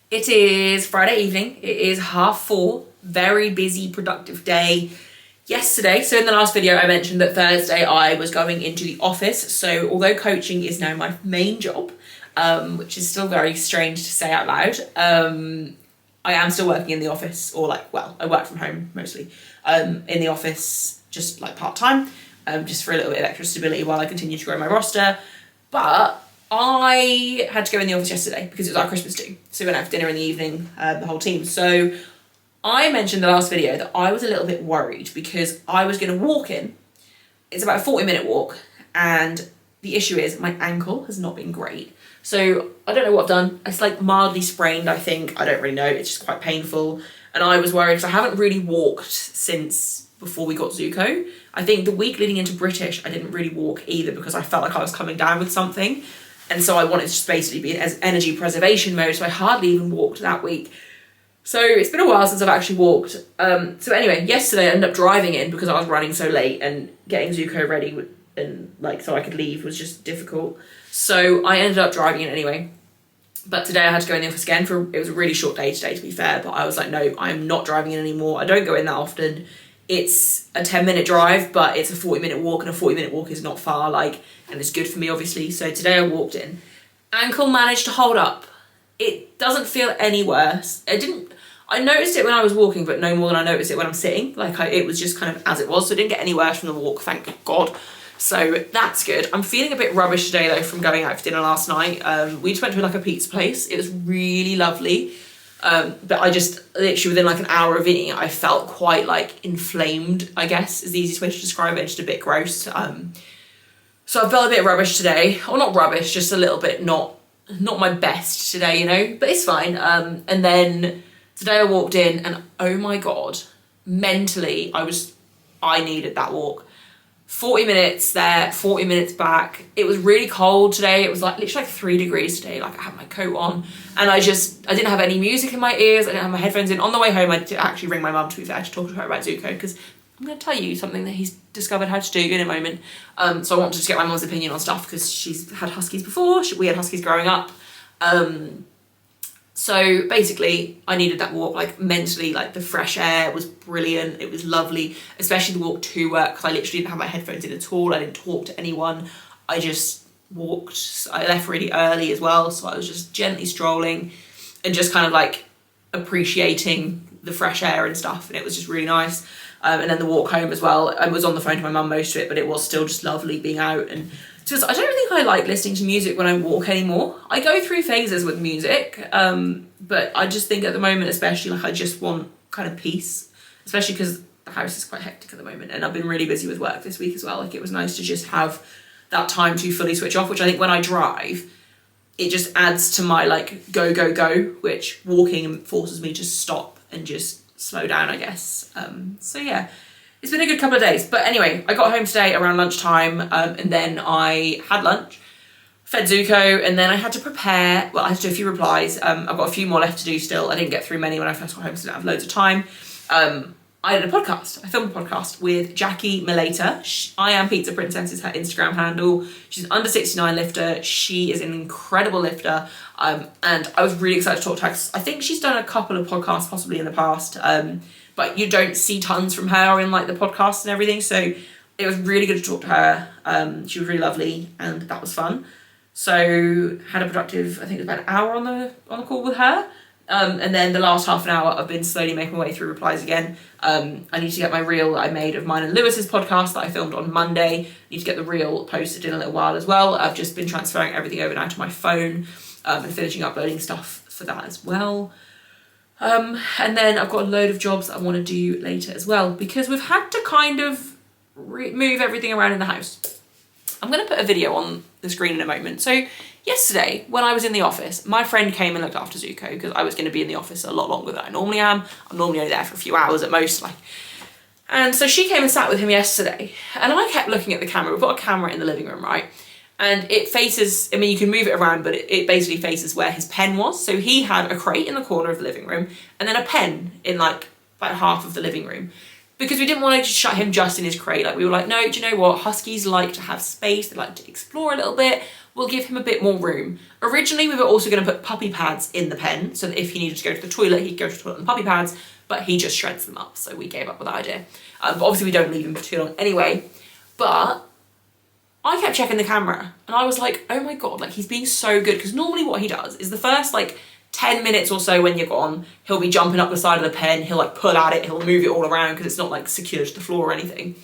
It is Friday evening. It is 4:30. Very busy, productive day yesterday. So in the last video, I mentioned that Thursday I was going into the office. So although coaching is now my main job, which is still very strange to say out loud, I am still working in the office, or I work from home mostly, in the office, just like part-time, just for a little bit of extra stability while I continue to grow my roster. But I had to go in the office yesterday because it was our Christmas do. So we went out for dinner in the evening, the whole team. So I mentioned in the last video that I was a little bit worried because I was going to walk in. It's about a 40-minute walk, and the issue is my ankle has not been great. So I don't know what I've done. It's like mildly sprained, I think. I don't really know. It's just quite painful. And I was worried because I haven't really walked since before we got Zuko. I think the week leading into British, I didn't really walk either because I felt like I was coming down with something. And so I wanted to just basically be in energy preservation mode. So I hardly even walked that week. So it's been a while since I've actually walked. So anyway, yesterday I ended up driving in because I was running so late, and getting Zuko ready and so I could leave was just difficult. So I ended up driving in anyway. But today I had to go in the office again it was a really short day today, to be fair, but I was like, no, I'm not driving in anymore. I don't go in that often. It's a 10-minute drive, but it's a 40-minute walk, and a 40-minute walk is not far, and it's good for me, obviously. So today I walked in. Ankle managed to hold up. It doesn't feel any worse. I noticed it when I was walking, but no more than I noticed it when I'm sitting. It was just kind of as it was, so it didn't get any worse from the walk, thank God. So that's good. I'm feeling a bit rubbish today though from going out for dinner last night. We just went to a pizza place. It was really lovely. But I just literally within an hour of eating it, I felt quite inflamed, I guess is the easiest way to describe it. Just a bit gross. So I felt a bit rubbish today. Or not rubbish, just a little bit not my best today, but it's fine. And then today I walked in and oh my God, mentally I needed that walk. 40 minutes there, 40 minutes back. It was really cold today. It was literally 3 degrees today. I had my coat on, and I didn't have any music in my ears. I didn't have my headphones in. On the way home, I did actually ring my mum, to be fair, to talk to her about Zuko, because I'm going to tell you something that he's discovered how to do in a moment. So I wanted to get my mum's opinion on stuff because she's had huskies before. We had huskies growing up. So basically I needed that walk, mentally, the fresh air was brilliant. It was lovely, especially the walk to work, because I literally didn't have my headphones in at all. I didn't talk to anyone. I just walked. I left really early as well, so I was just gently strolling and just kind of appreciating the fresh air and stuff, and it was just really nice. And then the walk home as well, I was on the phone to my mum most of it, but it was still just lovely being out. And I don't think I like listening to music when I walk anymore. I go through phases with music, but I just think at the moment especially, I just want kind of peace, especially because the house is quite hectic at the moment, and I've been really busy with work this week as well. It was nice to just have that time to fully switch off, which I think when I drive, it just adds to my go, go, go, which walking forces me to stop and just slow down, I guess. So yeah. It's been a good couple of days. But anyway, I got home today around lunchtime, and then I had lunch, fed Zuko, and then I had to prepare. Well, I had to do a few replies. I've got a few more left to do still. I didn't get through many when I first got home, so I didn't have loads of time. I did a podcast. I filmed a podcast with Jackie Milata. I Am Pizza Princess is her Instagram handle. She's an under 69 lifter. She is an incredible lifter. And I was really excited to talk to her, 'cause I think she's done a couple of podcasts possibly in the past. But you don't see tons from her in the podcasts and everything. So it was really good to talk to her. She was really lovely, and that was fun. So had a productive, I think it was about an hour on the call with her. And then the last half an hour, I've been slowly making my way through replies again. I need to get my reel that I made of mine and Lewis's podcast that I filmed on Monday. Need to get the reel posted in a little while as well. I've just been transferring everything over now to my phone, and finishing uploading stuff for that as well. And then I've got a load of jobs that I want to do later as well, because we've had to kind of move everything around in the house. I'm going to put a video on the screen in a moment. So yesterday when I was in the office, my friend came and looked after Zuko because I was going to be in the office a lot longer than I normally am. I'm normally only there for a few hours at most. And so she came and sat with him yesterday, and I kept looking at the camera. We've got a camera in the living room, right? And it faces, I mean, you can move it around, but it basically faces where his pen was. So he had a crate in the corner of the living room, and then a pen in about half of the living room. because we didn't want to just shut him just in his crate. Like, we were like, no, do you know what? Huskies like to have space. They like to explore a little bit. We'll give him a bit more room. Originally, we were also going to put puppy pads in the pen, so that if he needed to go to the toilet, he'd go to the toilet on the puppy pads, but he just shreds them up, so we gave up with that idea. But obviously, we don't leave him for too long anyway. But I kept checking the camera, and I was like, oh my God, like, he's being so good. Because normally what he does is the first, like, 10 minutes or so when you're gone, he'll be jumping up the side of the pen, he'll like pull at it, he'll move it all around because it's not like secured to the floor or anything.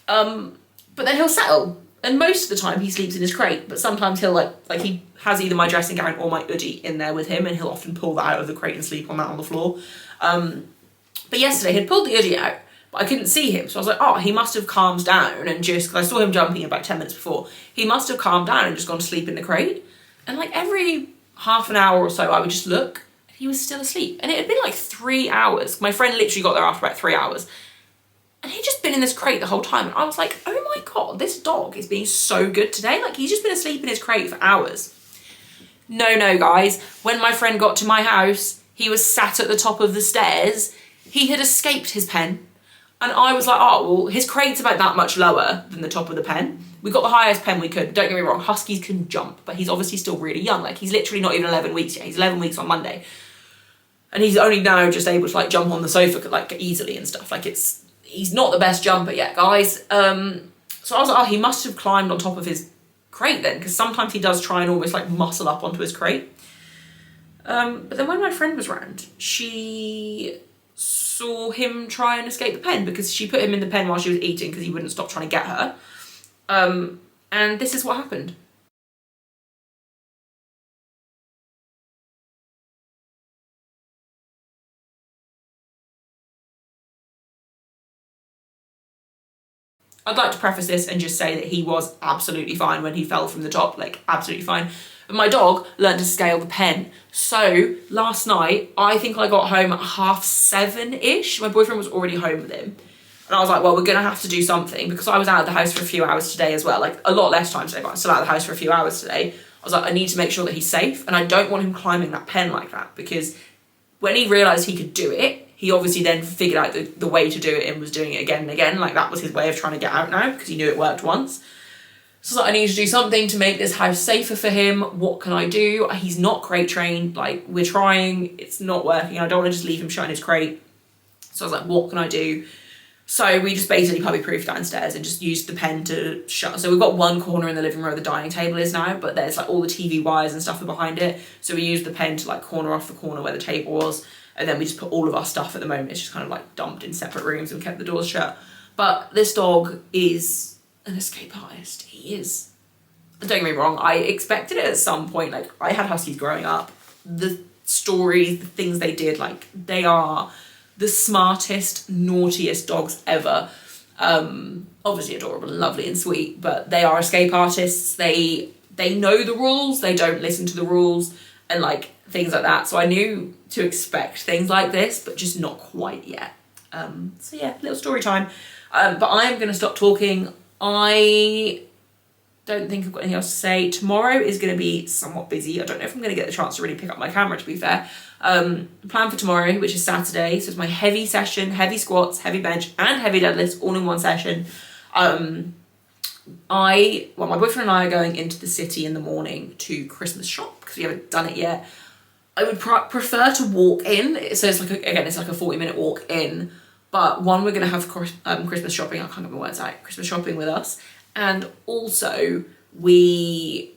But then he'll settle, and most of the time he sleeps in his crate, but sometimes he'll like he has either my dressing gown or my hoodie in there with him, and he'll often pull that out of the crate and sleep on that on the floor. But yesterday he'd pulled the hoodie out, but I couldn't see him, so I was like, oh, he must have calmed down and just, because I saw him jumping about 10 minutes before, he must have calmed down and just gone to sleep in the crate. And like every half an hour or so I would just look, and he was still asleep. And it had been like 3 hours. My friend literally got there after about 3 hours, and he'd just been in this crate the whole time. And I was like, oh my God, this dog is being so good today. Like, he's just been asleep in his crate for hours. No, guys. When my friend got to my house, he was sat at the top of the stairs. He had escaped his pen. And I was like, oh, well, his crate's about that much lower than the top of the pen. We got the highest pen we could. Don't get me wrong, Huskies can jump, but he's obviously still really young. Like, he's literally not even 11 weeks yet. He's 11 weeks on Monday. And he's only now just able to, like, jump on the sofa, like, easily and stuff. Like, he's not the best jumper yet, guys. So I was like, oh, he must have climbed on top of his crate then, because sometimes he does try and almost, like, muscle up onto his crate. But then when my friend was round, she saw him try and escape the pen, because she put him in the pen while she was eating because he wouldn't stop trying to get her. And this is what happened. I'd like to preface this and just say that he was absolutely fine when he fell from the top, like absolutely fine. But my dog learned to scale the pen. So last night, I think I got home at 7:30-ish. My boyfriend was already home with him. And I was like, well, we're going to have to do something, because I was out of the house for a few hours today as well. Like, a lot less time today, but I'm still out of the house for a few hours today. I was like, I need to make sure that he's safe, and I don't want him climbing that pen like that, because when he realised he could do it, he obviously then figured out the way to do it and was doing it again and again. Like, that was his way of trying to get out now, because he knew it worked once. So I was like, I need to do something to make this house safer for him. What can I do? He's not crate trained. Like, we're trying, it's not working. I don't want to just leave him shut in his crate. So I was like, what can I do? So we just basically puppy-proofed downstairs and just used the pen to shut. So we've got one corner in the living room where the dining table is now, but there's like all the TV wires and stuff are behind it. So we used the pen to like corner off the corner where the table was. And then we just put all of our stuff at the moment. It's just kind of like dumped in separate rooms and kept the doors shut. But this dog is an escape artist. He is. Don't get me wrong, I expected it at some point. Like, I had Huskies growing up. The stories, the things they did, like, they are the smartest, naughtiest dogs ever. Obviously adorable and lovely and sweet, but they are escape artists. They know the rules, they don't listen to the rules, and like things like that. So I knew to expect things like this, but just not quite yet. So yeah, little story time. But I am going to stop talking. I don't think I've got anything else to say. Tomorrow is going to be somewhat busy. I don't know if I'm going to get the chance to really pick up my camera, to be fair. The plan for tomorrow, which is Saturday, so it's my heavy session, heavy squats, heavy bench, and heavy deadlifts all in one session. My boyfriend and I are going into the city in the morning to Christmas shop, because we haven't done it yet. I would prefer to walk in, so it's like it's like a 40-minute walk in. But one, we're going to have Christmas shopping. I can't get my words out. Christmas shopping with us, and also I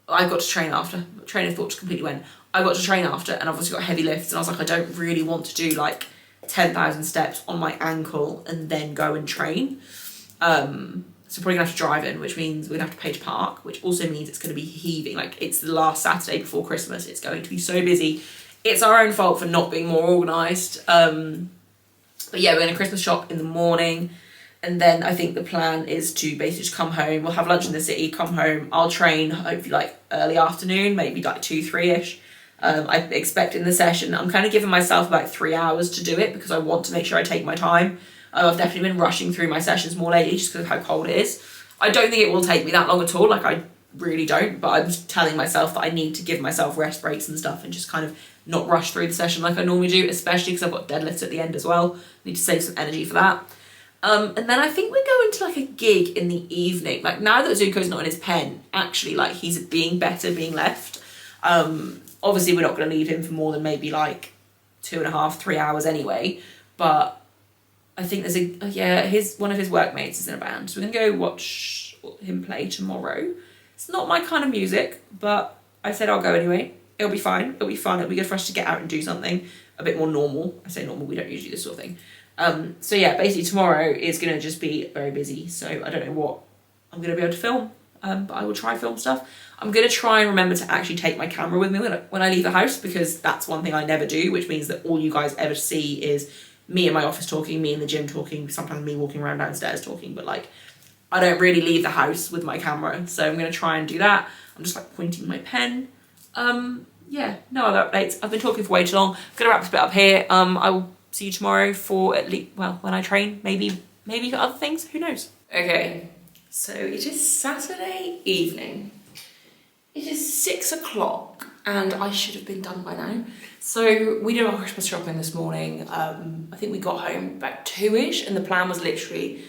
got to train after. Train of thought just completely went. I got to train after, and obviously got heavy lifts, and I was like, I don't really want to do like 10,000 steps on my ankle and then go and train. So probably gonna have to drive in, which means we're gonna have to pay to park, which also means it's gonna be heaving. Like, it's the last Saturday before Christmas. It's going to be so busy. It's our own fault for not being more organised. But yeah, we're going to Christmas shop in the morning. And then I think the plan is to basically just come home. We'll have lunch in the city, come home. I'll train hopefully like early afternoon, maybe like 2-3-ish. I expect in the session. I'm kind of giving myself about 3 hours to do it, because I want to make sure I take my time. I've definitely been rushing through my sessions more lately just because of how cold it is. I don't think it will take me that long at all. Like, I really don't. But I'm just telling myself that I need to give myself rest breaks and stuff, and just kind of not rush through the session like I normally do, especially because I've got deadlifts at the end as well. I need to save some energy for that. And then I think we're going to like a gig in the evening. Like now that Zuko's not in his pen, actually like he's being better being left. Obviously we're not going to leave him for more than maybe like 2.5, 3 hours anyway. But I think there's one of his workmates is in a band. So we're going to go watch him play tomorrow. It's not my kind of music, but I said I'll go anyway. It'll be fine. It'll be fun. It'll be good for us to get out and do something a bit more normal. I say normal, we don't usually do this sort of thing. So yeah, basically tomorrow is going to just be very busy. So I don't know what I'm going to be able to film, but I will try film stuff. I'm going to try and remember to actually take my camera with me when I leave the house, because that's one thing I never do, which means that all you guys ever see is me in my office talking, me in the gym talking, sometimes me walking around downstairs talking, but like I don't really leave the house with my camera. So I'm going to try and do that. I'm just like pointing my pen. Yeah, no other updates. I've been talking for way too long. I'm going to wrap this bit up here. I will see you tomorrow for at least, well, when I train, maybe for other things, who knows? Okay, so it is Saturday evening. It is 6 o'clock and I should have been done by now. So we did our Christmas shopping this morning. I think we got home about 2-ish and the plan was literally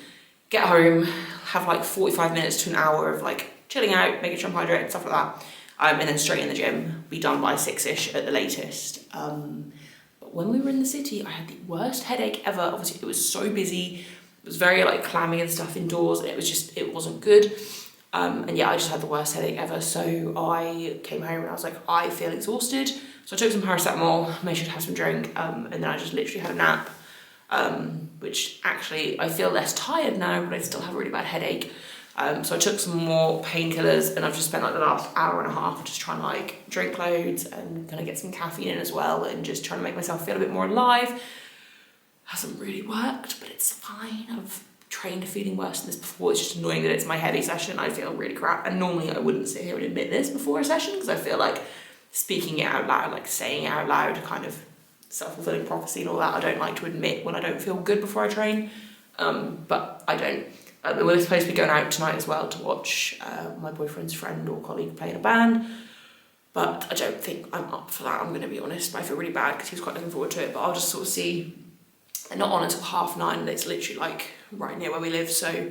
get home, have like 45 minutes to an hour of like chilling out, making sure I'm hydrated, stuff like that. And then straight in the gym, be done by 6-ish at the latest. But when we were in the city, I had the worst headache ever. Obviously, it was so busy. It was very like clammy and stuff indoors. And it wasn't good. And yeah, I just had the worst headache ever. So I came home and I was like, I feel exhausted. So I took some paracetamol, made sure to have some drink. And then I just literally had a nap, which actually I feel less tired now, but I still have a really bad headache. So I took some more painkillers and I've just spent like the last hour and a half just trying to like drink loads and kind of get some caffeine in as well and just trying to make myself feel a bit more alive. Hasn't really worked, but it's fine. I've trained feeling worse than this before. It's just annoying that it's my heavy session. I feel really crap. And normally I wouldn't sit here and admit this before a session because I feel like speaking it out loud, like saying it out loud, kind of self-fulfilling prophecy and all that. I don't like to admit when I don't feel good before I train, but I don't. We're supposed to be going out tonight as well to watch my boyfriend's friend or colleague play in a band, but I don't think I'm up for that, I'm going to be honest. I feel really bad because he was quite looking forward to it, but I'll just sort of see. They're not on until 9:30 and it's literally like right near where we live, so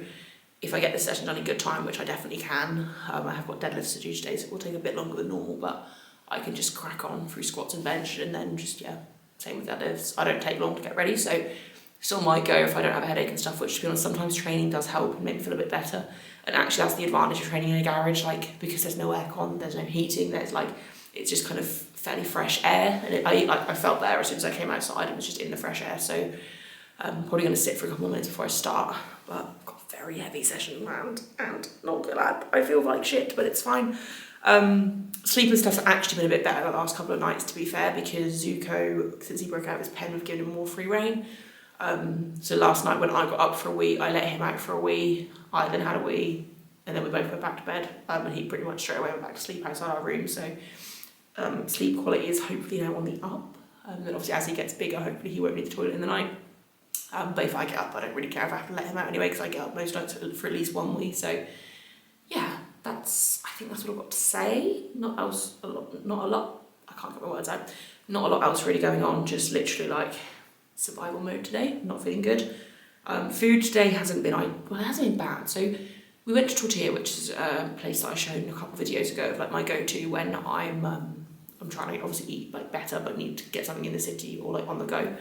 if I get this session done in good time, which I definitely can, I have got deadlifts to do today, so it will take a bit longer than normal, but I can just crack on through squats and bench and then just, yeah, same with deadlifts. I don't take long to get ready, so still might go if I don't have a headache and stuff, which to be honest, sometimes training does help and make me feel a bit better. And actually that's the advantage of training in a garage, like because there's no aircon, there's no heating, there's like, it's just kind of fairly fresh air. And I felt there as soon as I came outside and was just in the fresh air. So I'm probably going to sit for a couple of minutes before I start, but I've got a very heavy session planned and not glad. I feel like shit, but it's fine. Sleep and stuff's actually been a bit better the last couple of nights, to be fair, because Zuko, since he broke out of his pen, we've given him more free rein. So last night when I got up for a wee, I let him out for a wee, I then had a wee, and then we both went back to bed, and he pretty much straight away went back to sleep outside our room, so sleep quality is hopefully now on the up, and then obviously as he gets bigger, hopefully he won't need the toilet in the night, but if I get up, I don't really care if I have to let him out anyway, because I get up most nights for at least one wee, so yeah, I think that's what I've got to say. Not a lot, I can't get my words out, not a lot else really going on, just literally like survival mode today, not feeling good. Food today hasn't been bad. So we went to Tortilla, which is a place that I showed a couple of videos ago of like my go-to when I'm trying to obviously eat like better but need to get something in the city or like on the go.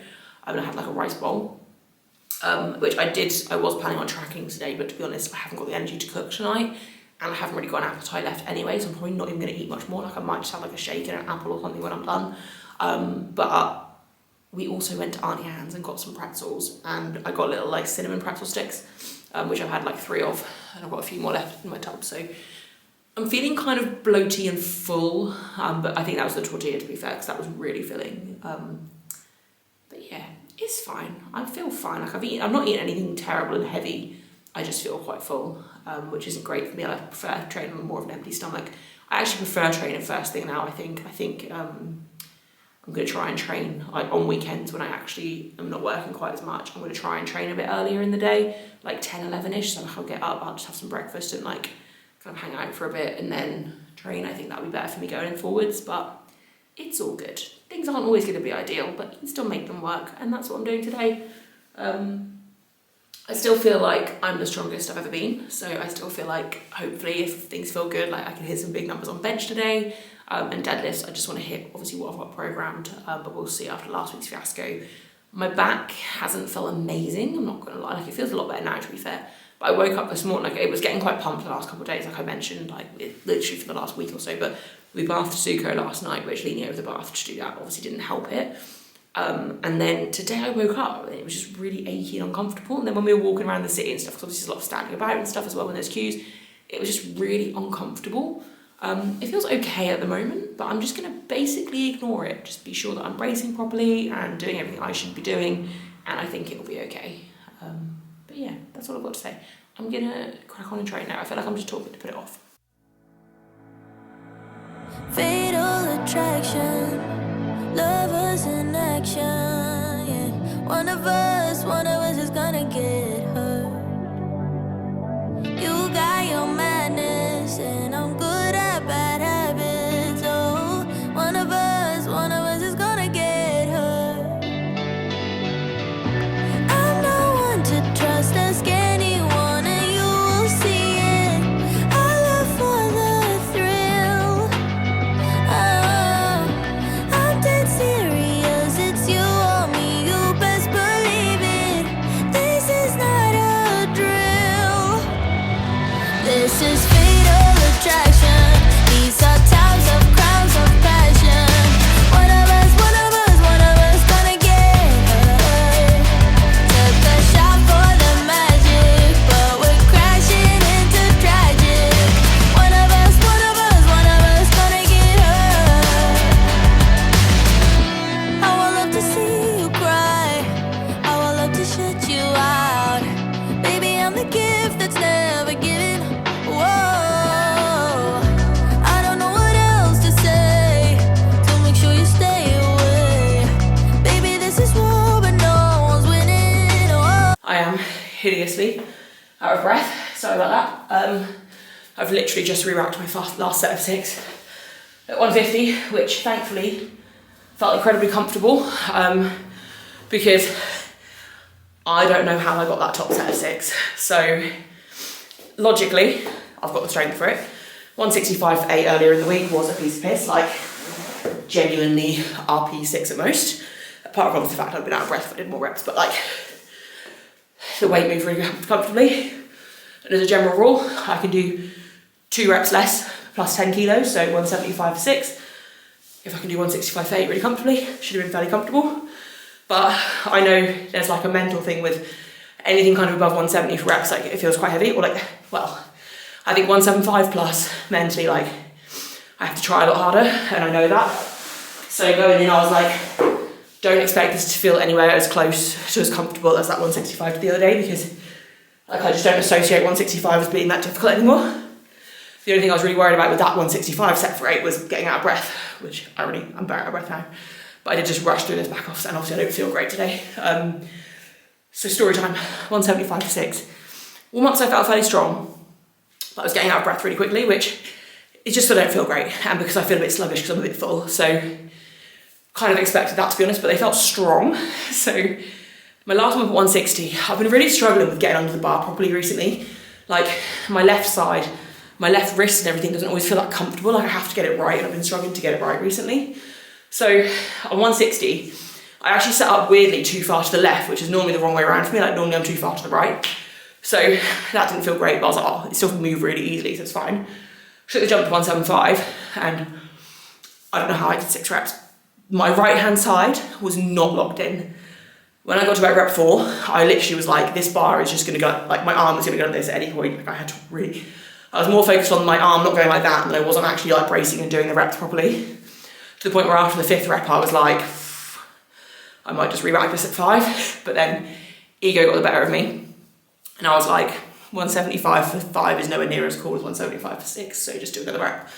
I had like a rice bowl, which I was planning on tracking today, but to be honest, I haven't got the energy to cook tonight and I haven't really got an appetite left anyway, so I'm probably not even going to eat much more. Like I might just have like a shake and an apple or something when I'm done. We also went to Auntie Anne's and got some pretzels, and I got little like cinnamon pretzel sticks, which I've had like 3 of, and I've got a few more left in my tub, so I'm feeling kind of bloaty and full, but I think that was the tortilla, to be fair, because that was really filling. But yeah, it's fine. I feel fine. Like I'm not eating anything terrible and heavy, I just feel quite full, which isn't great for me. I prefer training on more of an empty stomach. I actually prefer training first thing now, I think. I'm going to try and train like on weekends when I actually am not working quite as much. I'm going to try and train a bit earlier in the day, like 10, 11-ish, so I'll get up, I'll just have some breakfast and like kind of hang out for a bit and then train. I think that'll be better for me going forwards, but it's all good. Things aren't always going to be ideal, but you can still make them work, and that's what I'm doing today. I still feel like I'm the strongest I've ever been. So I still feel like hopefully if things feel good, like I can hit some big numbers on bench today. And deadlifts, I just want to hit obviously what I've got programmed, but we'll see after last week's fiasco. My back hasn't felt amazing, I'm not gonna lie, like it feels a lot better now to be fair. But I woke up this morning, like it was getting quite pumped the last couple of days, like I mentioned, like it, literally for the last week or so, but we bathed Suko last night, which leaning over the bath to do that obviously didn't help it. And then today I woke up and it was just really achy and uncomfortable. And then when we were walking around the city and stuff, because obviously there's a lot of standing about and stuff as well when there's queues, it was just really uncomfortable. It feels okay at the moment, but I'm just gonna basically ignore it. Just be sure that I'm bracing properly and doing everything I should be doing, and I think it'll be okay. But yeah, that's all I've got to say. I'm gonna crack on and train now. I feel like I'm just talking to put it off. Fatal attraction, lovers in action, yeah. One of us is gonna get hurt. You got your madness and I'm good at bad habits. Oh, one of us is gonna get hurt. I'm not one to trust, ask anyone and you will see it. I live for the thrill. Oh, I'm dead serious, it's you or me, you best believe it. This is not a drill. This is fatal attraction. These are times of crowns of passion. One of us gonna get hurt. Took a shot for the magic, but we're crashing into tragic. One of us gonna get hurt. I would love to see you cry. I would love to shut you out. Baby, I'm the gift that's never given. Whoa, I don't know what else to say to make sure you stay away. Baby, this is war, but no one's winning. Whoa. I am hideously out of breath, sorry about that. I've literally just re-racked my last set of 6 at 150, which thankfully felt incredibly comfortable, because I don't know how I got that top set of 6. So logically, I've got the strength for it. 165 for 8 earlier in the week was a piece of piss, like genuinely RP6 at most. Apart from the fact I'd been out of breath if I did more reps, but like the weight moved really comfortably. And as a general rule, I can do 2 reps less plus 10 kilos, so 175 for 6. If I can do 165 for 8 really comfortably, should have been fairly comfortable. But I know there's like a mental thing with anything kind of above 170 for reps, like it feels quite heavy, or like, well, I think 175 plus mentally, like I have to try a lot harder, and I know that. So going in, I was like, don't expect this to feel anywhere as close to as comfortable as that 165 the other day, because like I just don't associate 165 as being that difficult anymore. The only thing I was really worried about with that 165 set for 8 was getting out of breath, which I'm very out of breath now. But I did just rush through this back off, and obviously I don't feel great today. So story time, 175 for 6. Warm-ups I felt fairly strong, but I was getting out of breath really quickly, which is just because I don't feel great, and because I feel a bit sluggish because I'm a bit full. So kind of expected that, to be honest, but they felt strong. So my last one was 160. I've been really struggling with getting under the bar properly recently. Like my left side, my left wrist and everything doesn't always feel that comfortable. Like I have to get it right, and I've been struggling to get it right recently. So on 160, I actually set up weirdly too far to the left, which is normally the wrong way around for me. Like normally I'm too far to the right. So that didn't feel great, but I was like, oh, it still can move really easily, so it's fine. Took the jump to 175, and I don't know how I did 6 reps. My right hand side was not locked in. When I got to about rep 4, I literally was like, this bar is just gonna go, like my arm was gonna go like this at any point. Like I had to really, I was more focused on my arm not going like that than I was on actually like bracing and doing the reps properly. To the point where after the 5th rep, I was like, I might just re-rack this at 5, but then ego got the better of me. And I was like, 175 for 5 is nowhere near as cool as 175 for 6, so just do another rep.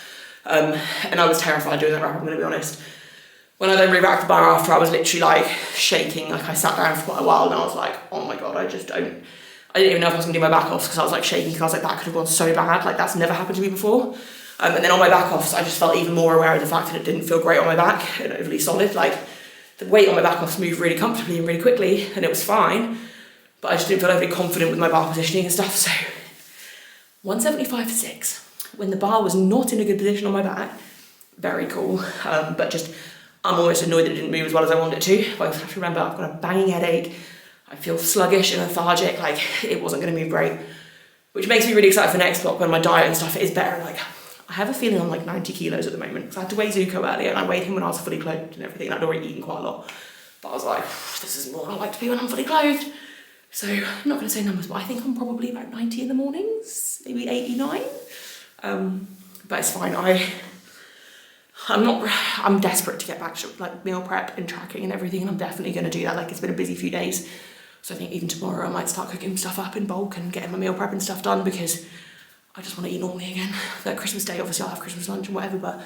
And I was terrified doing that rep, I'm gonna be honest. When I then re-racked the bar after, I was literally like shaking, like I sat down for quite a while and I was like, oh my God, I didn't even know if I was gonna do my back offs because I was like shaking, because I was like, that could have gone so bad, like that's never happened to me before. And then on my back offs, I just felt even more aware of the fact that it didn't feel great on my back and overly solid. Like the weight on my back offs moved really comfortably and really quickly, and it was fine. but I just didn't feel overly confident with my bar positioning and stuff. So 175 for 6 when the bar was not in a good position on my back. Very cool, but just I'm almost annoyed that it didn't move as well as I wanted it to. But I have to remember I've got a banging headache. I feel sluggish and lethargic, like it wasn't going to move great, which makes me really excited for next block when my diet and stuff is better. Like I have a feeling I'm like 90 kilos at the moment because I had to weigh Zuko earlier and I weighed him when I was fully clothed and everything, and I'd already eaten quite a lot. But I was like, this is more than I like to be when I'm fully clothed. So I'm not going to say numbers, but I think I'm probably about 90 in the mornings, maybe 89. But it's fine. I'm desperate to get back to like meal prep and tracking and everything, and I'm definitely going to do that. Like it's been a busy few days, so I think even tomorrow I might start cooking stuff up in bulk and getting my meal prep and stuff done because I just want to eat normally again. Like Christmas Day, obviously I'll have Christmas lunch and whatever, but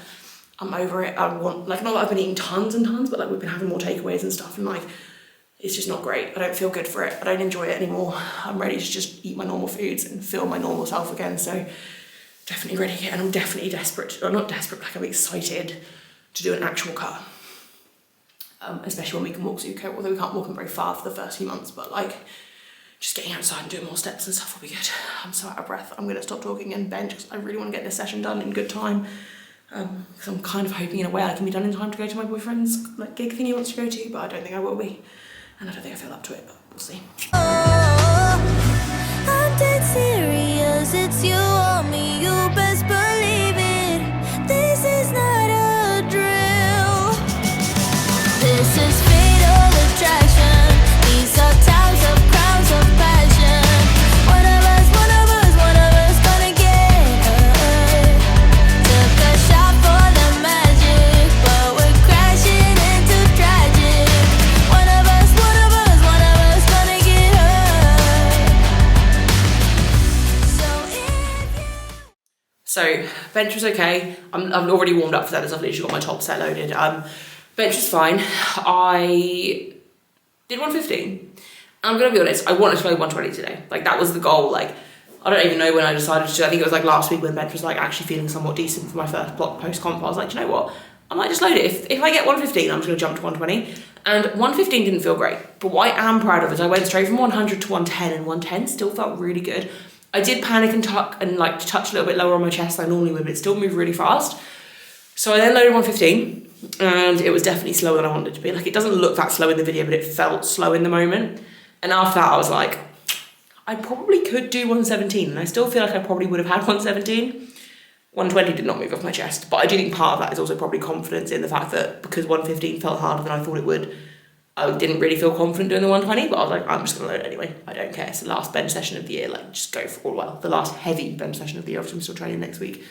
I'm over it. I want, like, not that I've been eating tons and tons, but like we've been having more takeaways and stuff, and like it's just not great. I don't feel good for it. I don't enjoy it anymore. I'm ready to just eat my normal foods and feel my normal self again. So definitely ready, and I'm definitely desperate, or not desperate, like I'm excited to do an actual cut. Especially when we can walk Zuko, although we can't walk him very far for the first few months, but like just getting outside and doing more steps and stuff will be good. I'm so out of breath. I'm going to stop talking and bench because I really want to get this session done in good time. Because I'm kind of hoping in a way I can be done in time to go to my boyfriend's like gig thing he wants to go to, but I don't think I will be. And I don't think I feel up to it, but we'll see. Oh, I'm dead serious, it's you or me, you best believe it. This is not a drill. This is fatal attraction. These are times of crowns of passion. One of us gonna get hurt. Took a shot for the magic, but we're crashing into tragic. One of us gonna get hurt. So bench was okay. I'm already warmed up for that as I've literally got my top set loaded. Bench was fine. I did 115. I'm gonna be honest, I wanted to go 120 today. Like that was the goal. Like I don't even know when I decided to. I think it was like last week when bench was like actually feeling somewhat decent for my first block post comp. I was like, you know what? I might just load it. If I get 115, I'm just gonna jump to 120. And 115 didn't feel great. But what I am proud of is I went straight from 100 to 110, and 110 still felt really good. I did panic and tuck and like touch a little bit lower on my chest than I normally would, but it still moved really fast. So I then loaded 115. And it was definitely slower than I wanted it to be. Like it doesn't look that slow in the video, but it felt slow in the moment. And after that I was like, I probably could do 117, and I still feel like I probably would have had 117. 120 did not move off my chest, but I do think part of that is also probably confidence in the fact that because 115 felt harder than I thought it would, I didn't really feel confident doing the 120, but I was like, I'm just gonna load it anyway. I don't care. It's the last bench session of the year, like just go for all. Well, the last heavy bench session of the year, obviously I'm still training next week.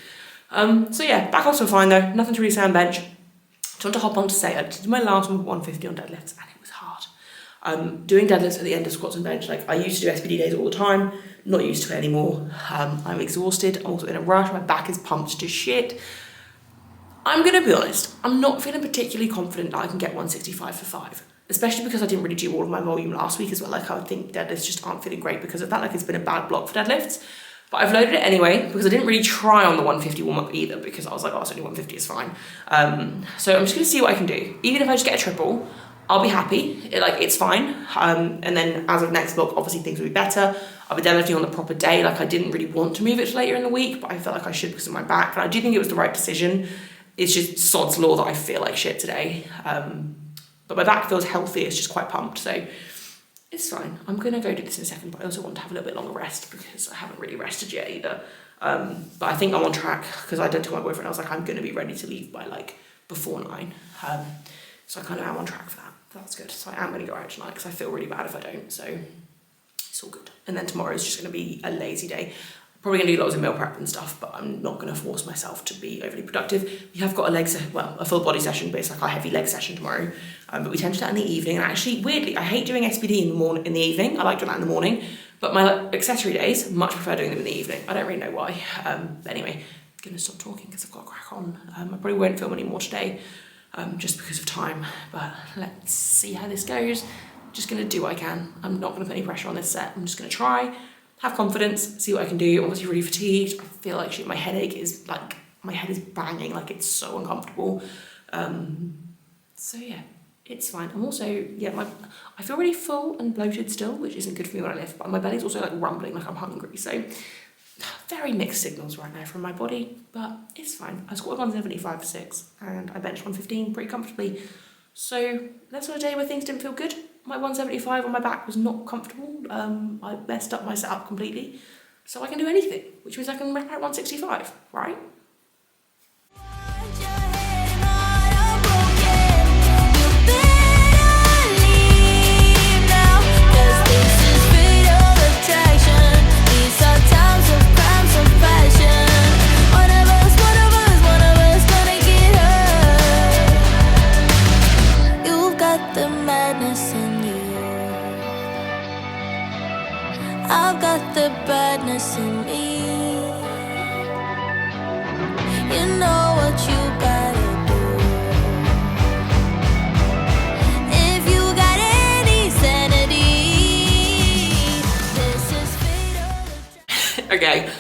So yeah, back off so fine though, nothing to really say on bench. I want to hop on to say I did my last one with 150 on deadlifts, and it was hard. Doing deadlifts at the end of squats and bench, like I used to do SPD days all the time, not used to it anymore. I'm exhausted, I'm also in a rush, my back is pumped to shit. I'm gonna be honest, I'm not feeling particularly confident that I can get 165 for 5, especially because I didn't really do all of my volume last week as well. Like I would think deadlifts just aren't feeling great because of that, like it's been a bad block for deadlifts. But I've loaded it anyway because I didn't really try on the 150 warm-up either because I was like, oh, it's only 150, it's fine. So I'm just gonna see what I can do. Even if I just get a triple, I'll be happy, it's fine. And then as of next block, obviously things will be better. I'll be deadlifting on the proper day. Like I didn't really want to move it to later in the week, but I felt like I should because of my back. And I do think it was the right decision. It's just sod's law that I feel like shit today. But my back feels healthy, it's just quite pumped, so it's fine. I'm gonna go do this in a second, but I also want to have a little bit longer rest because I haven't really rested yet either. But I think I'm on track because I did tell my boyfriend, I was like, I'm gonna be ready to leave by like before 9. So I kind of am on track for that. That's good. So I am gonna go out tonight because I feel really bad if I don't, so it's all good. And then tomorrow is just gonna be a lazy day. Probably gonna do loads of meal prep and stuff, but I'm not gonna force myself to be overly productive. We have got a full body session, but it's like a heavy leg session tomorrow. But we tend to do that in the evening, and actually, weirdly, I hate doing SPD in the evening. I like doing that in the morning, but my accessory days, much prefer doing them in the evening. I don't really know why. But anyway, I'm gonna stop talking because I've got to crack on. I probably won't film any more today, just because of time, but let's see how this goes. I'm just gonna do what I can. I'm not gonna put any pressure on this set. I'm just gonna try, have confidence, see what I can do. I'm obviously really fatigued. I feel like shit, my headache is like, my head is banging, like it's so uncomfortable. So yeah, it's fine. I'm also, yeah, I feel really full and bloated still, which isn't good for me when I lift, but my belly's also like rumbling like I'm hungry, so very mixed signals right now from my body, but it's fine. I squatted 175 for 6 and I benched 115 pretty comfortably. So that's on a day where things didn't feel good. My 175 on my back was not comfortable. I messed up my setup completely. So I can do anything, which means I can rep out 165, right? I've got the badness in me. You know what you gotta do. If you got any sanity, this is fatal. Okay,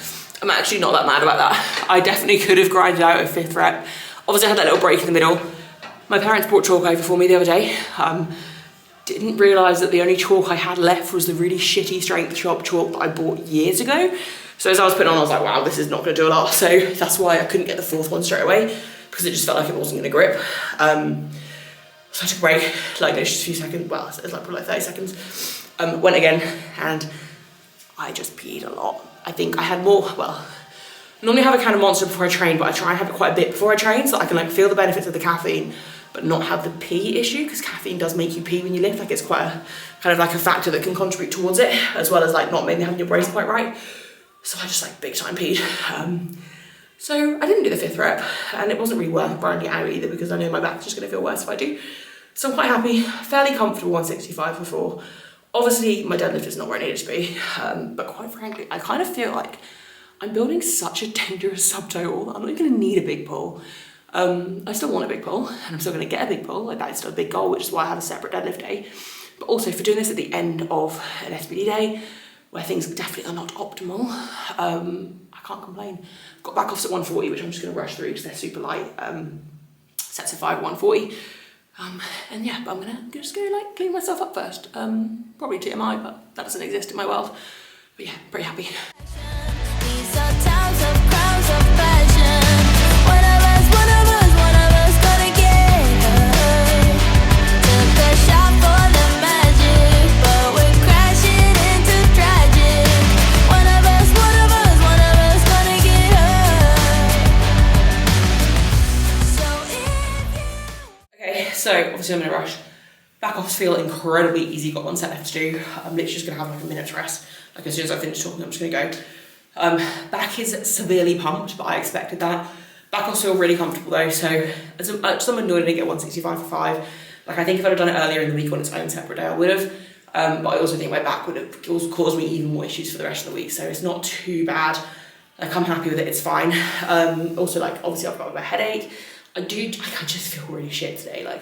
I'm actually not that mad about that. I definitely could have grinded out a 5th rep. Obviously I had that little break in the middle. My parents brought chalk over for me the other day. Didn't realise that the only chalk I had left was the really shitty strength shop chalk that I bought years ago. So as I was putting on, I was like, wow, this is not gonna do a lot. So that's why I couldn't get the 4th one straight away, because it just felt like it wasn't gonna grip. So I took a break, like just a few seconds, well, it's like probably like 30 seconds. Went again, and I just peed a lot. I think I had more, well, normally have a can of Monster before I train, but I try and have it quite a bit before I train so I can like feel the benefits of the caffeine, but not have the pee issue, because caffeine does make you pee when you lift. Like it's quite a kind of like a factor that can contribute towards it, as well as like not maybe having your brain quite right. So I just like big time peed. So I didn't do the 5th rep, and it wasn't really worth grinding it out either, because I know my back's just gonna feel worse if I do. So I'm quite happy, fairly comfortable 165 for 4. Obviously my deadlift is not where it needed to be, but quite frankly, I kind of feel like I'm building such a dangerous subtotal that I'm not gonna need a big pull. I still want a big pull, and I'm still going to get a big pull. Like that is still a big goal, which is why I have a separate deadlift day. But also for doing this at the end of an SBD day, where things definitely are not optimal, I can't complain. I've got back offs at 140, which I'm just going to rush through because they're super light. Sets of 5 at 140. And yeah, but I'm going to just go like clean myself up first. Probably TMI, but that doesn't exist in my world. But yeah, pretty happy. These are times of crowns of passion. One of us gonna get hurt. Took a shot for the magic, but we're crashing into tragic. One of us gonna get hurt. So Okay, so obviously I'm in a rush. Back offs feel incredibly easy, got 1 set left to do. I'm literally just gonna have like a minute's rest. Like as soon as I finish talking, I'm just gonna go. Back is severely pumped, but I expected that. Back offs feel really comfortable though, so as I'm annoyed I didn't get 165 for 5. Like I think if I'd have done it earlier in the week on its own separate day, I would have. But I also think my back would have caused me even more issues for the rest of the week, so it's not too bad. Like I'm happy with it, it's fine. Also like obviously I've got a bit of a headache. I just feel really shit today. Like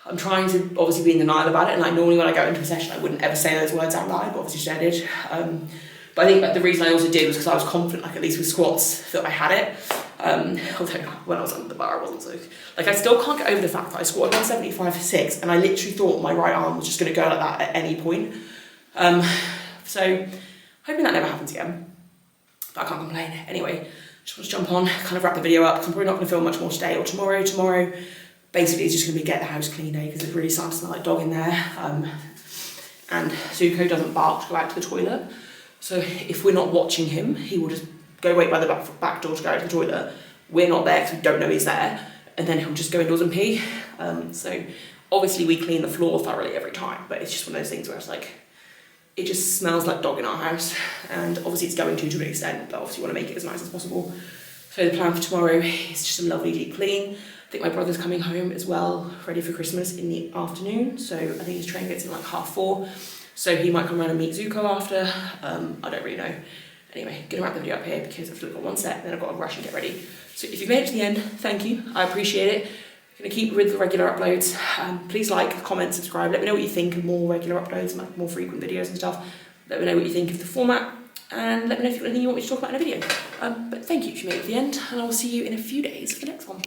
I'm trying to obviously be in denial about it, and like normally when I go into a session I wouldn't ever say those words out loud, but obviously today I did. But I think that the reason I also did was because I was confident, like at least with squats, that I had it. Although when I was under the bar I wasn't so, like I still can't get over the fact that I squatted 175 for 6 and I literally thought my right arm was just going to go like that at any point. So hoping that never happens again, but I can't complain. Anyway, just want to jump on, kind of wrap the video up, because I'm probably not going to film much more today or tomorrow. Tomorrow basically it's just going to be get the house clean day, because it's really starting to smell like dog in there. And Zuko doesn't bark to go out to the toilet, so if we're not watching him, he will just go wait by the back door to go out to the toilet. We're not there because we don't know he's there, and then he'll just go indoors and pee. So obviously we clean the floor thoroughly every time, but it's just one of those things where it's like, it just smells like dog in our house, and obviously it's going to an extent, but obviously you want to make it as nice as possible. So the plan for tomorrow is just a lovely deep clean. I think my brother's coming home as well, ready for Christmas in the afternoon, so I think his train gets in like 4:30, so he might come around and meet Zuko after. I don't really know. Anyway, gonna wrap the video up here because I've still got 1 set, then I've got to rush and get ready. So if you've made it to the end, thank you, I appreciate it. I'm gonna keep with the regular uploads. Please like, comment, subscribe, let me know what you think of more regular uploads, like more frequent videos and stuff. Let me know what you think of the format, and let me know if you've got anything you want me to talk about in a video. But thank you if you made it to the end, and I will see you in a few days for the next one.